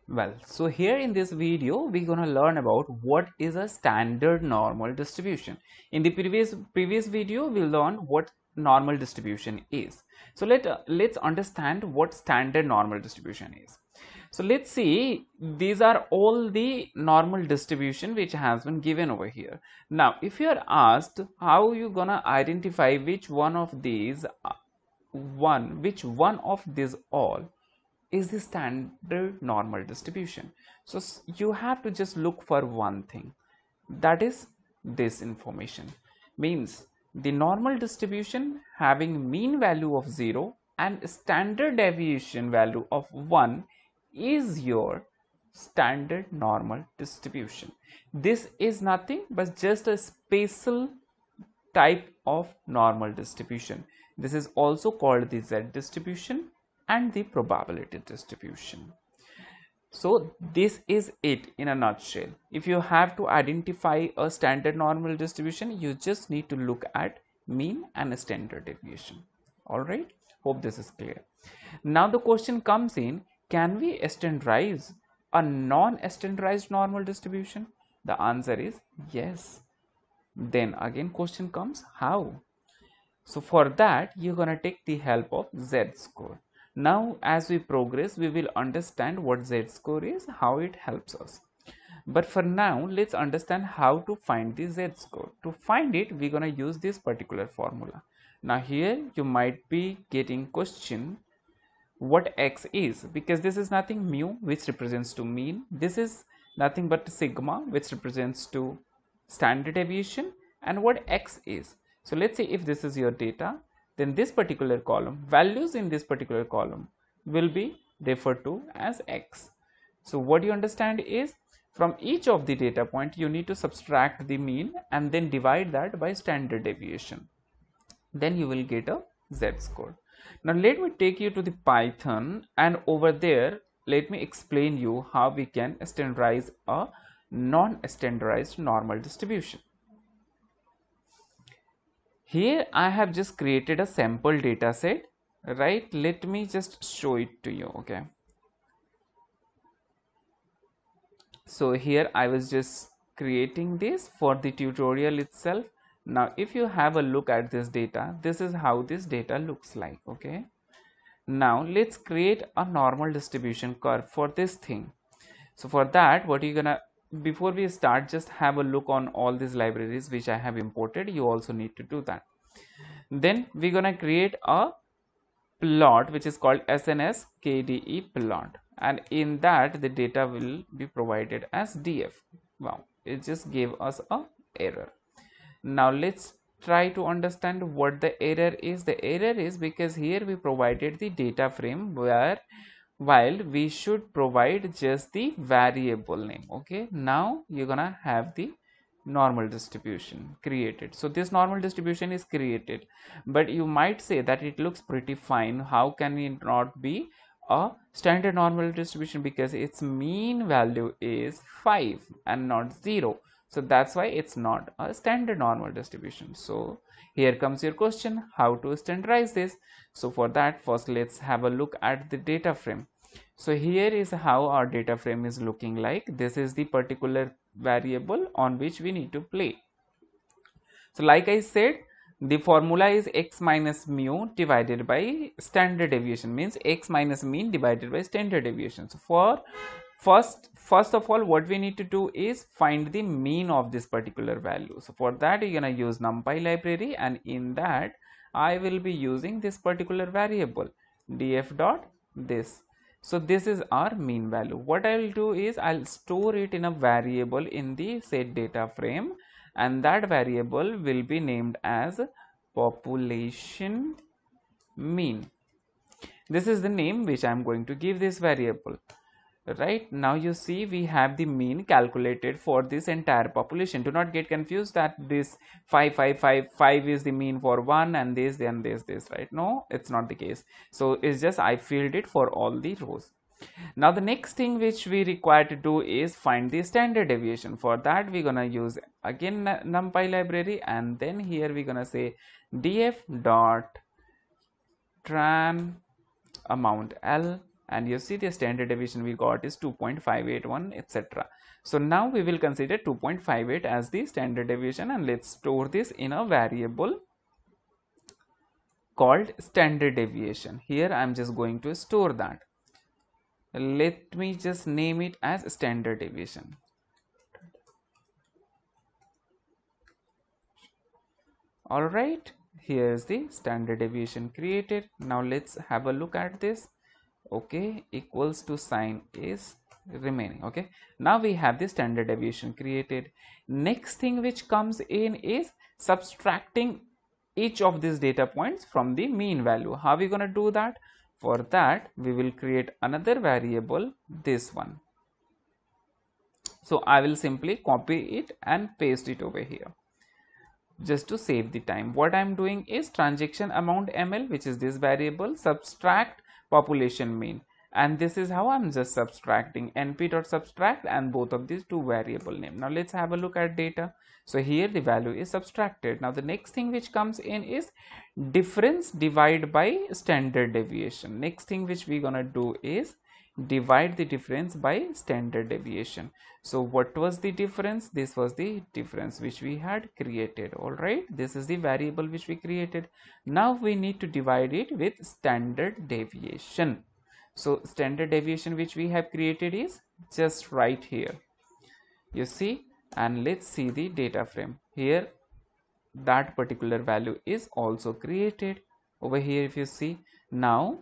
Well, so here in this video, we're going to learn about what is a standard normal distribution. In the previous video, we learned what normal distribution is. So let's understand what standard normal distribution is. So let's see, these are all the normal distribution which has been given over here. Now, if you are asked how you gonna identify which one of these all is the standard normal distribution. So you have to just look for one thing, that is this information. Means the normal distribution having mean value of 0 and standard deviation value of 1 is your standard normal distribution. This is nothing but just a special type of normal distribution. This is also called the Z distribution and the probability distribution. So this is it in a nutshell. If you have to identify a standard normal distribution, you just need to look at mean and standard deviation. All right, hope this is clear. Now the question comes in, can we standardize a non-standardized normal distribution? The answer is yes. Then again question comes, how? So for that, you're gonna take the help of z-score. Now as we progress, we will understand what z-score is, how it helps us. But for now, let's understand how to find the z-score. To find it, we're gonna use this particular formula. Now here you might be getting question what x is, because this is nothing mu which represents to mean, this is nothing but sigma which represents to standard deviation, and what x is. So let's say if this is your data, then this particular column, values in this particular column will be referred to as x. So what you understand is, from each of the data point you need to subtract the mean and then divide that by standard deviation, then you will get a z-score. Now let me take you to the Python, and over there let me explain you how we can standardize a non-standardized normal distribution. Here I have just created a sample data set, right? Let me just show it to you. Okay, so here I was just creating this for the tutorial itself. Now if you have a look at this data, this is how this data looks like. Okay, now let's create a normal distribution curve for this thing. So for that, what you're gonna, before we start, just have a look on all these libraries which I have imported. You also need to do that. Then we're gonna create a plot which is called SNS KDE plot, and in that the data will be provided as DF. Wow, it just gave us a error. Now let's try to understand what the error is. The error is because here we provided the data frame where, while we should provide just the variable name. Okay, now you're gonna have the normal distribution created. So this normal distribution is created, but you might say that it looks pretty fine. How can it not be a standard normal distribution? Because its mean value is 5 and not 0. So that's why it's not a standard normal distribution. So here comes your question, how to standardize this? So for that, first let's have a look at the data frame. So here is how our data frame is looking like. This is the particular variable on which we need to play. So like I said, the formula is x minus mu divided by standard deviation, means x minus mean divided by standard deviation. So for first of all, what we need to do is find the mean of this particular value. So for that, you're gonna use NumPy library, and in that I will be using this particular variable df dot this. So this is our mean value. What I will do is I'll store it in a variable in the set data frame, and that variable will be named as population mean. This is the name which I am going to give this variable. Right now you see we have the mean calculated for this entire population. Do not get confused that this 5 is the mean for one and this, right? No, it's not the case. So it's just I filled it for all the rows. Now the next thing which we require to do is find the standard deviation. For that we're gonna use again NumPy library, and then here we're gonna say df dot tran amount L and you see the standard deviation we got is 2.581, etc. So now we will consider 2.58 as the standard deviation, and let's store this in a variable called standard deviation. Here I am just going to store that. Let me just name it as standard deviation. Alright, here's the standard deviation created. Now let's have a look at this. Okay, equals to sign is remaining. Okay, now we have the standard deviation created. Next thing which comes in is subtracting each of these data points from the mean value. How are we going to do that? For that we will create another variable, this one. So I will simply copy it and paste it over here just to save the time. What I am doing is transaction amount ml, which is this variable, subtract population mean, and this is how I'm just subtracting np.subtract and both of these two variable name. Now let's have a look at data. So here the value is subtracted. Now the next thing which comes in is difference divided by standard deviation. Next thing which we gonna do is divide the difference by standard deviation. So what was the difference? This was the difference which we had created. All right, this is the variable which we created. Now we need to divide it with standard deviation. So standard deviation which we have created is just right here, you see, and let's see the data frame. Here that particular value is also created over here, if you see. Now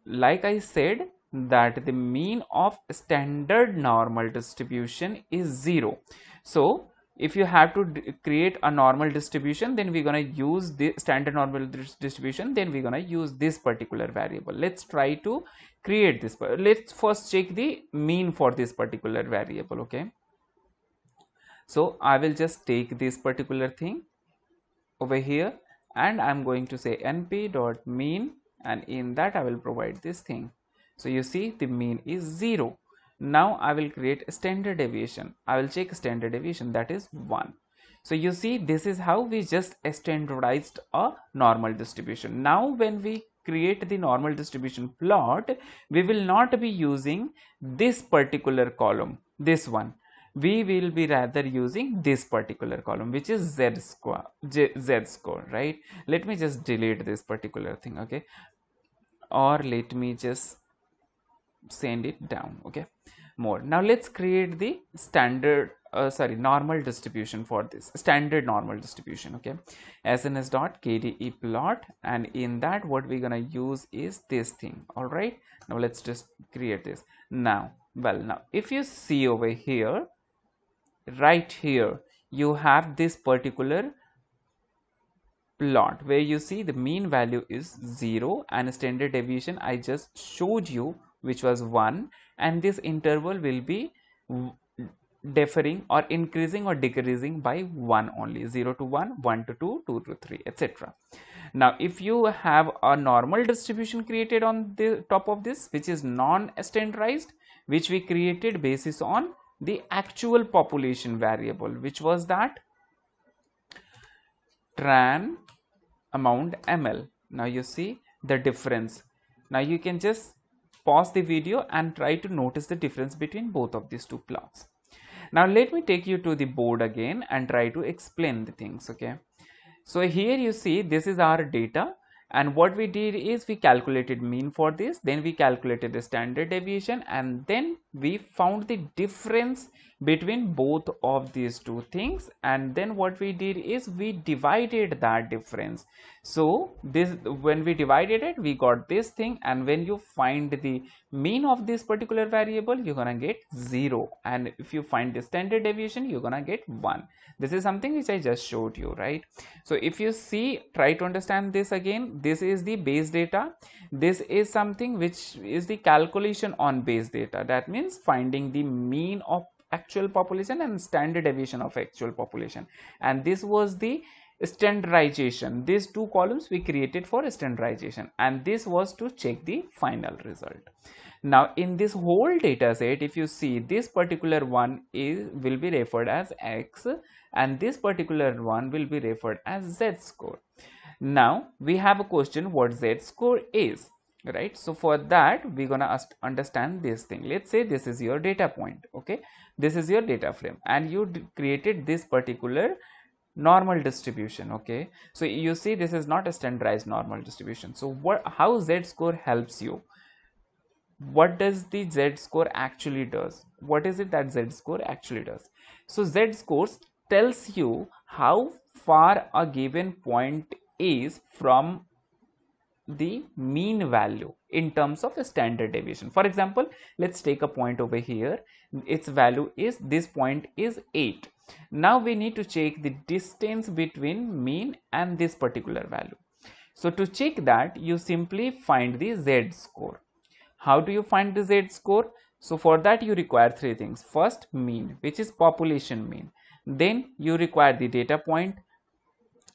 like I said that the mean of standard normal distribution is 0. So if you have to create a normal distribution, then we're going to use the standard normal distribution, then we're going to use this particular variable. Let's try to create this. Let's first check the mean for this particular variable. Okay, so I will just take this particular thing over here and I'm going to say np.mean, and in that I will provide this thing. So you see the mean is 0. Now I will create a standard deviation. I will check standard deviation, that is 1. So you see this is how we just standardized a normal distribution. Now when we create the normal distribution plot, we will not be using this particular column, this one. We will be rather using this particular column, which is z score, right? Let me just delete this particular thing, okay, or let me just send it down. Okay, more. Now let's create the standard normal distribution for this standard normal distribution. Okay, sns.kde plot, and in that what we're gonna use is this thing. All right, now let's just create this. Now if you see over here, right here you have this particular plot where you see the mean value is 0 and standard deviation I just showed you, which was 1, and this interval will be differing or increasing or decreasing by 1 only, 0 to 1, 1 to 2, 2 to 3, etc. Now if you have a normal distribution created on the top of this, which is non-standardized, which we created basis on the actual population variable, which was that tran amount ml. Now you see the difference. Now you can just pause the video and try to notice the difference between both of these two plots. Now let me take you to the board again and try to explain the things. Okay, so here you see this is our data, and what we did is we calculated mean for this, then we calculated the standard deviation, and then we found the difference between both of these two things, and then what we did is we divided that difference. So this, when we divided it, we got this thing, and when you find the mean of this particular variable, you're gonna get 0, and if you find the standard deviation, you're gonna get 1. This is something which I just showed you, right? So if you see, try to understand this again. This is the base data. This is something which is the calculation on base data. That means finding the mean of actual population and standard deviation of actual population. And this was the standardization. These two columns we created for standardization, and this was to check the final result. Now in this whole data set, if you see, this particular one will be referred as X, and this particular one will be referred as Z score. Now we have a question what Z score is. right? So for that we're gonna understand this thing. Let's say this is your data point, okay, this is your data frame, and you created this particular normal distribution, okay. So you see this is not a standardized normal distribution. So how z-score helps you? What does the z-score actually does? What is it that z-score actually does? So z-score tells you how far a given point is from the mean value in terms of a standard deviation. For example, let's take a point over here. Its value is, this point is 8. Now we need to check the distance between mean and this particular value. So to check that, you simply find the z-score. How do you find the z-score? So for that you require three things. First, mean, which is population mean. Then you require the data point,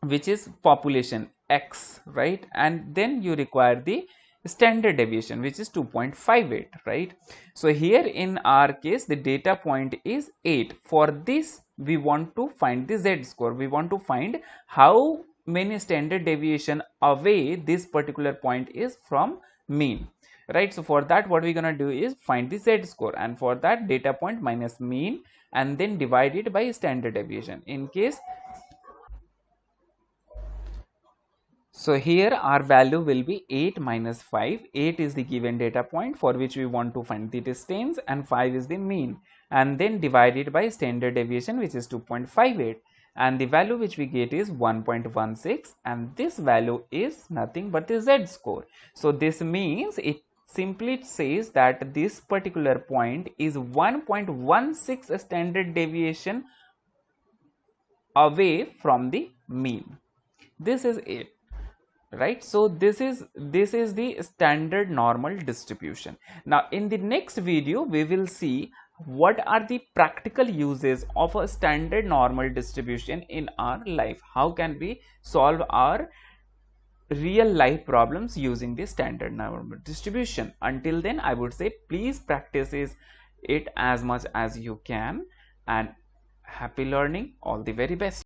which is population x, right? And then you require the standard deviation, which is 2.58, right? So here in our case the data point is 8. For this we want to find the z-score. We want to find how many standard deviation away this particular point is from mean, right? So for that what we're gonna do is find the z-score, and for that data point minus mean and then divide it by standard deviation. In case, so here our value will be 8 minus 5. 8 is the given data point for which we want to find the distance, and 5 is the mean, and then divided by standard deviation, which is 2.58, and the value which we get is 1.16, and this value is nothing but the z-score. So this means it simply says that this particular point is 1.16 standard deviation away from the mean. This is it, right? So this is the standard normal distribution. Now in the next video we will see what are the practical uses of a standard normal distribution in our life. How can we solve our real life problems using the standard normal distribution? Until then, I would say please practice it as much as you can, and happy learning. All the very best.